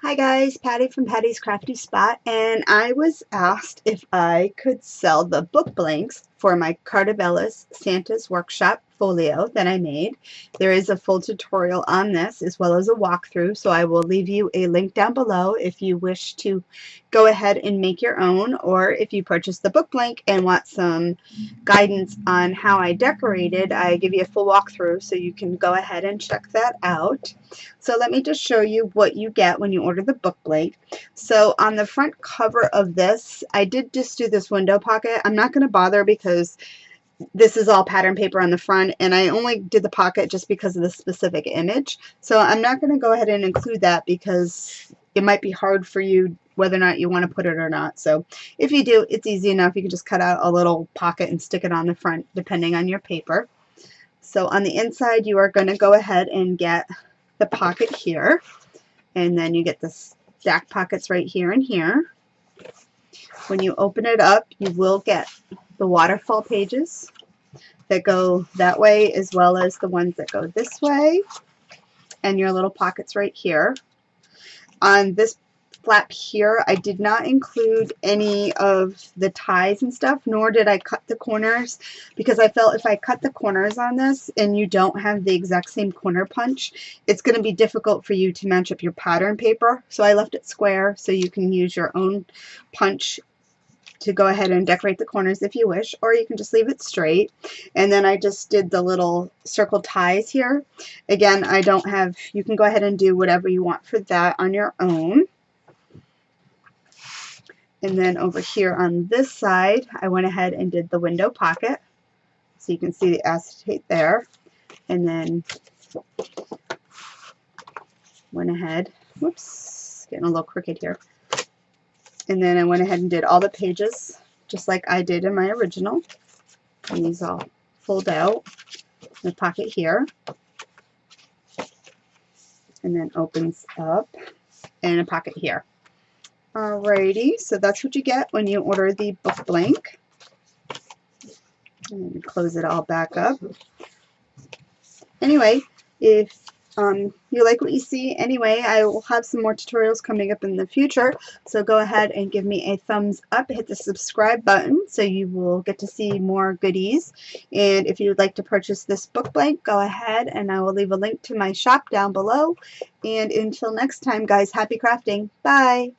Hi guys, Patty from Patty's Crafty Spot, and I was asked if I could sell the book blanks for my Carta Santa's Workshop Folio that I made. There is a full tutorial on this as well as a walkthrough, so I will leave you a link down below if you wish to go ahead and make your own, or if you purchase the book blank and want some guidance on how I decorated, I give you a full walkthrough so you can go ahead and check that out. So let me just show you what you get when you order the book blank. So on the front cover of this, I did just do this window pocket. I'm not going to bother because this is all pattern paper on the front, and I only did the pocket just because of the specific image. So I'm not going to go ahead and include that because it might be hard for you whether or not you want to put it or not. So if you do, it's easy enough. You can just cut out a little pocket and stick it on the front depending on your paper. So on the inside, you are going to go ahead and get the pocket here, and then you get the stack pockets right here and here. When you open it up, you will get the waterfall pages that go that way as well as the ones that go this way, and your little pockets right here. On this flap here, I did not include any of the ties and stuff, nor did I cut the corners, because I felt if I cut the corners on this and you don't have the exact same corner punch, it's going to be difficult for you to match up your pattern paper. So I left it square so you can use your own punch to go ahead and decorate the corners if you wish, or you can just leave it straight. And then I just did the little circle ties here. Again, I don't have, you can go ahead and do whatever you want for that on your own. And then over here on this side, I went ahead and did the window pocket. So you can see the acetate there. And then went ahead, whoops, getting a little crooked here. And then I went ahead and did all the pages just like I did in my original. And these all fold out. The pocket here. And then opens up. And a pocket here. Alrighty, so that's what you get when you order the book blank. And close it all back up. Anyway, if you like what you see, anyway, I will have some more tutorials coming up in the future. So go ahead and give me a thumbs up, hit the subscribe button so you will get to see more goodies. And if you would like to purchase this book blank, go ahead and I will leave a link to my shop down below. And until next time, guys, happy crafting. Bye.